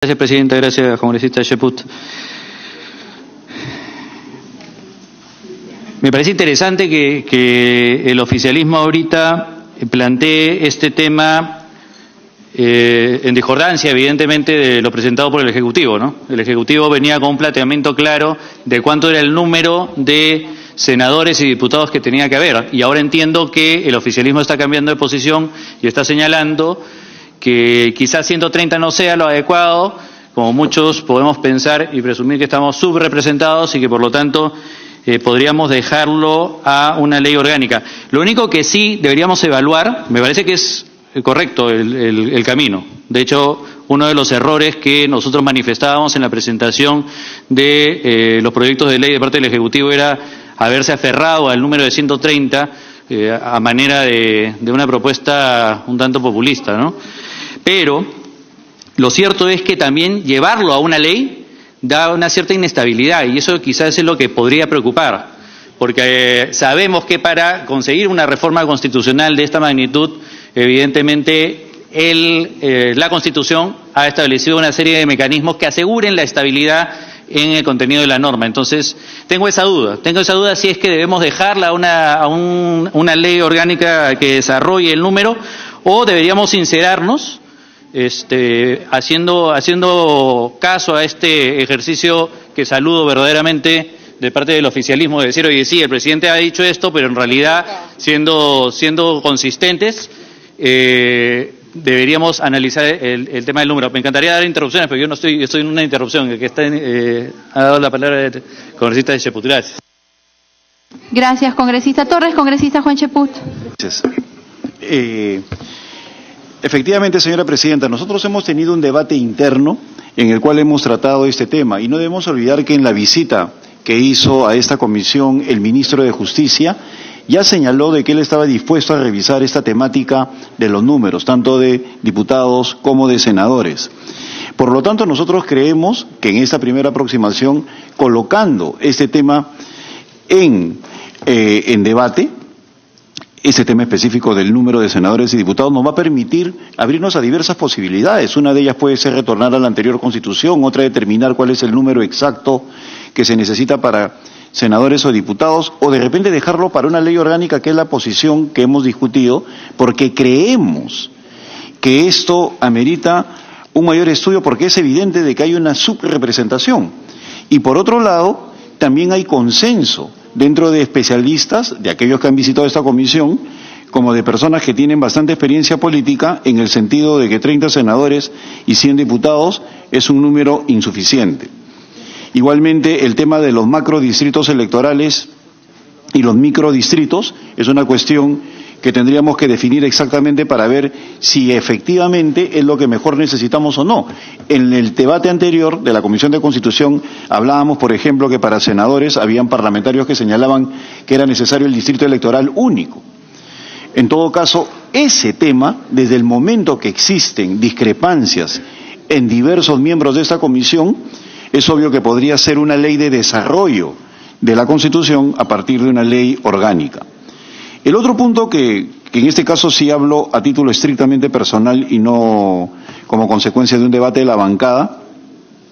Gracias, presidenta. Gracias, congresista Cheput. Me parece interesante que el oficialismo ahorita plantee este tema en discordancia, evidentemente, de lo presentado por el Ejecutivo, ¿no? El Ejecutivo venía con un planteamiento claro de cuánto era el número de senadores y diputados que tenía que haber. Y ahora entiendo que el oficialismo está cambiando de posición y está señalando que quizás 130 no sea lo adecuado, como muchos podemos pensar y presumir que estamos subrepresentados y que por lo tanto podríamos dejarlo a una ley orgánica. Lo único que sí deberíamos evaluar, me parece que es correcto el camino. De hecho, uno de los errores que nosotros manifestábamos en la presentación de los proyectos de ley de parte del Ejecutivo era haberse aferrado al número de 130 a manera de una propuesta un tanto populista, ¿no? Pero lo cierto es que también llevarlo a una ley da una cierta inestabilidad y eso quizás es lo que podría preocupar, porque sabemos que para conseguir una reforma constitucional de esta magnitud, evidentemente la Constitución ha establecido una serie de mecanismos que aseguren la estabilidad en el contenido de la norma. Entonces, tengo esa duda si es que debemos dejarla a una ley orgánica que desarrolle el número o deberíamos sincerarnos haciendo caso a este ejercicio que saludo verdaderamente de parte del oficialismo, de decir, oye, sí, el presidente ha dicho esto, pero en realidad, siendo consistentes, deberíamos analizar el tema del número. Me encantaría dar interrupciones, pero yo no estoy en una interrupción. El que ha dado la palabra el congresista de Cheput. Gracias. Gracias, congresista Torres. Congresista Juan Cheput. Gracias. Efectivamente, señora presidenta, nosotros hemos tenido un debate interno en el cual hemos tratado este tema y no debemos olvidar que en la visita que hizo a esta comisión el ministro de Justicia ya señaló de que él estaba dispuesto a revisar esta temática de los números, tanto de diputados como de senadores. Por lo tanto, nosotros creemos que en esta primera aproximación, colocando este tema en debate, ese tema específico del número de senadores y diputados nos va a permitir abrirnos a diversas posibilidades. Una de ellas puede ser retornar a la anterior Constitución, otra determinar cuál es el número exacto que se necesita para senadores o diputados, o de repente dejarlo para una ley orgánica, que es la posición que hemos discutido, porque creemos que esto amerita un mayor estudio, porque es evidente de que hay una subrepresentación. Y por otro lado, también hay consenso dentro de especialistas, de aquellos que han visitado esta comisión, como de personas que tienen bastante experiencia política, en el sentido de que 30 senadores y 100 diputados es un número insuficiente. Igualmente, el tema de los macrodistritos electorales y los microdistritos es una cuestión que tendríamos que definir exactamente para ver si efectivamente es lo que mejor necesitamos o no. En el debate anterior de la Comisión de Constitución hablábamos, por ejemplo, que para senadores habían parlamentarios que señalaban que era necesario el distrito electoral único. En todo caso, ese tema, desde el momento que existen discrepancias en diversos miembros de esta comisión, es obvio que podría ser una ley de desarrollo de la Constitución a partir de una ley orgánica. El otro punto que en este caso sí hablo a título estrictamente personal y no como consecuencia de un debate de la bancada,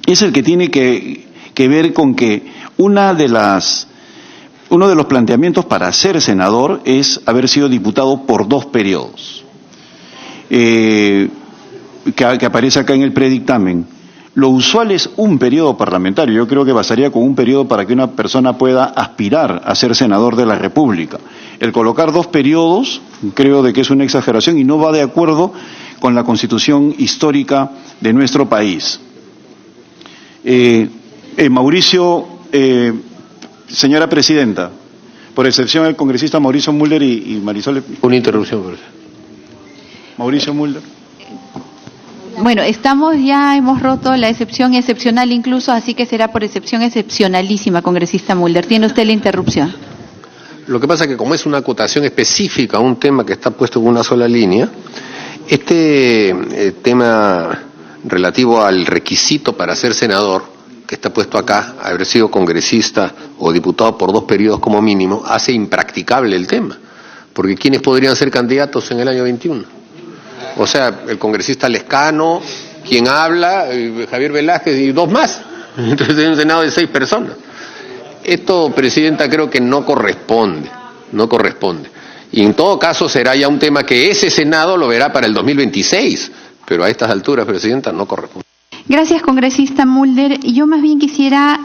es el que tiene que ver con que uno de los planteamientos para ser senador es haber sido diputado por 2 periodos, que aparece acá en el predictamen. Lo usual es un periodo parlamentario. Yo creo que bastaría con un periodo para que una persona pueda aspirar a ser senador de la República. El colocar 2 periodos creo de que es una exageración y no va de acuerdo con la Constitución histórica de nuestro país. Señora presidenta, por excepción el congresista Mauricio Mulder y Marisol. Una interrupción, por favor. Mauricio Mulder. Bueno, hemos roto la excepción excepcional incluso, así que será por excepción excepcionalísima, congresista Mulder. Tiene usted la interrupción. Lo que pasa es que como es una acotación específica a un tema que está puesto en una sola línea, este tema relativo al requisito para ser senador, que está puesto acá, haber sido congresista o diputado por 2 periodos como mínimo, hace impracticable el tema. Porque ¿quiénes podrían ser candidatos en el año 21? O sea, el congresista Lescano, quien habla, Javier Velázquez y dos más. Entonces hay un Senado de 6 personas. Esto, Presidenta, creo que no corresponde. Y en todo caso será ya un tema que ese Senado lo verá para el 2026, pero a estas alturas, Presidenta, no corresponde. Gracias, congresista Mulder. Y yo más bien quisiera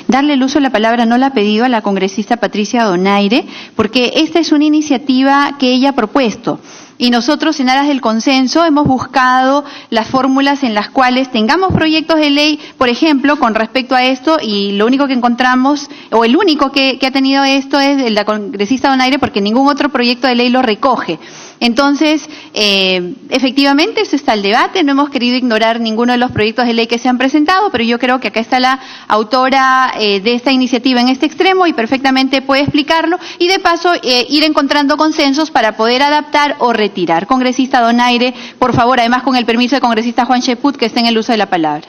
darle el uso de la palabra, no la ha pedido, a la congresista Patricia Donaire, porque esta es una iniciativa que ella ha propuesto. Y nosotros, en aras del consenso, hemos buscado las fórmulas en las cuales tengamos proyectos de ley, por ejemplo, con respecto a esto, y lo único que encontramos, o el único que ha tenido esto es el de la congresista Donaire, porque ningún otro proyecto de ley lo recoge. Entonces, efectivamente, eso está el debate, no hemos querido ignorar ninguno de los proyectos de ley que se han presentado, pero yo creo que acá está la autora de esta iniciativa en este extremo y perfectamente puede explicarlo, y de paso ir encontrando consensos para poder adaptar o retirar. Congresista Donaire, por favor, además con el permiso del congresista Juan Cheput, que está en el uso de la palabra.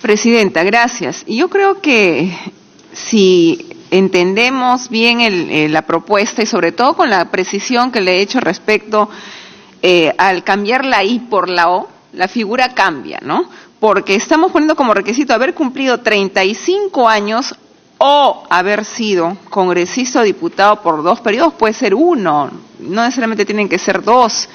Presidenta, gracias. Y yo creo que si entendemos bien la propuesta y sobre todo con la precisión que le he hecho respecto al cambiar la I por la O, la figura cambia, ¿no? Porque estamos poniendo como requisito haber cumplido 35 años o haber sido congresista o diputado por 2 periodos, puede ser 1, no necesariamente tienen que ser 2.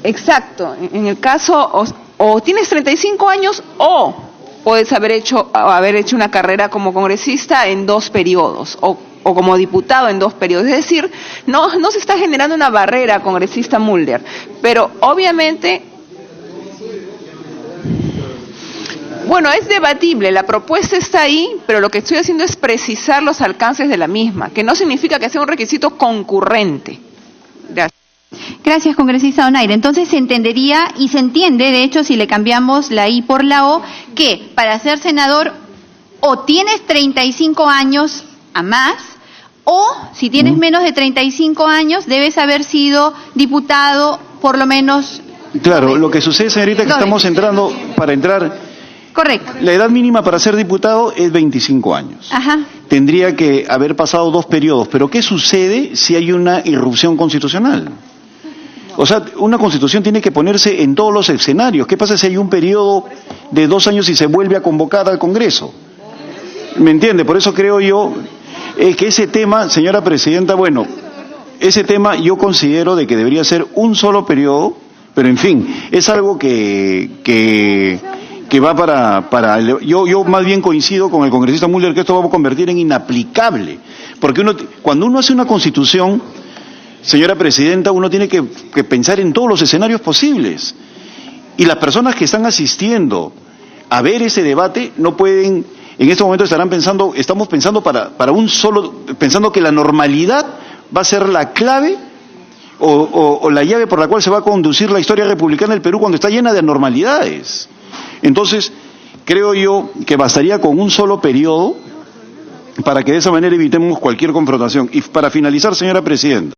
Exacto, en el caso o tienes 35 años o puedes haber hecho una carrera como congresista en 2 periodos o como diputado en 2 periodos. Es decir, no se está generando una barrera, congresista Mulder, pero obviamente, bueno, es debatible, la propuesta está ahí, pero lo que estoy haciendo es precisar los alcances de la misma, que no significa que sea un requisito concurrente. Gracias. Gracias, congresista Donaire. Entonces se entendería y se entiende, de hecho, si le cambiamos la I por la O, que para ser senador o tienes 35 años a más, o si tienes menos de 35 años, debes haber sido diputado por lo menos. Claro, lo que sucede, señorita, es que estamos entrando, para entrar. Correcto. La edad mínima para ser diputado es 25 años. Ajá. Tendría que haber pasado 2 periodos, pero ¿qué sucede si hay una irrupción constitucional? O sea, una constitución tiene que ponerse en todos los escenarios. ¿Qué pasa si hay un periodo de 2 años y se vuelve a convocar al Congreso? ¿Me entiende? Por eso creo yo que ese tema, señora presidenta, bueno, ese tema yo considero de que debería ser un solo periodo, pero en fin, es algo que va yo más bien coincido con el congresista Mulder que esto va a convertir en inaplicable, porque cuando uno hace una constitución, señora presidenta, uno tiene que pensar en todos los escenarios posibles, y las personas que están asistiendo a ver ese debate no pueden, en este momento estamos pensando pensando que la normalidad va a ser la clave o la llave por la cual se va a conducir la historia republicana del Perú cuando está llena de anormalidades. Entonces, creo yo que bastaría con un solo periodo para que de esa manera evitemos cualquier confrontación. Y para finalizar, señora presidenta.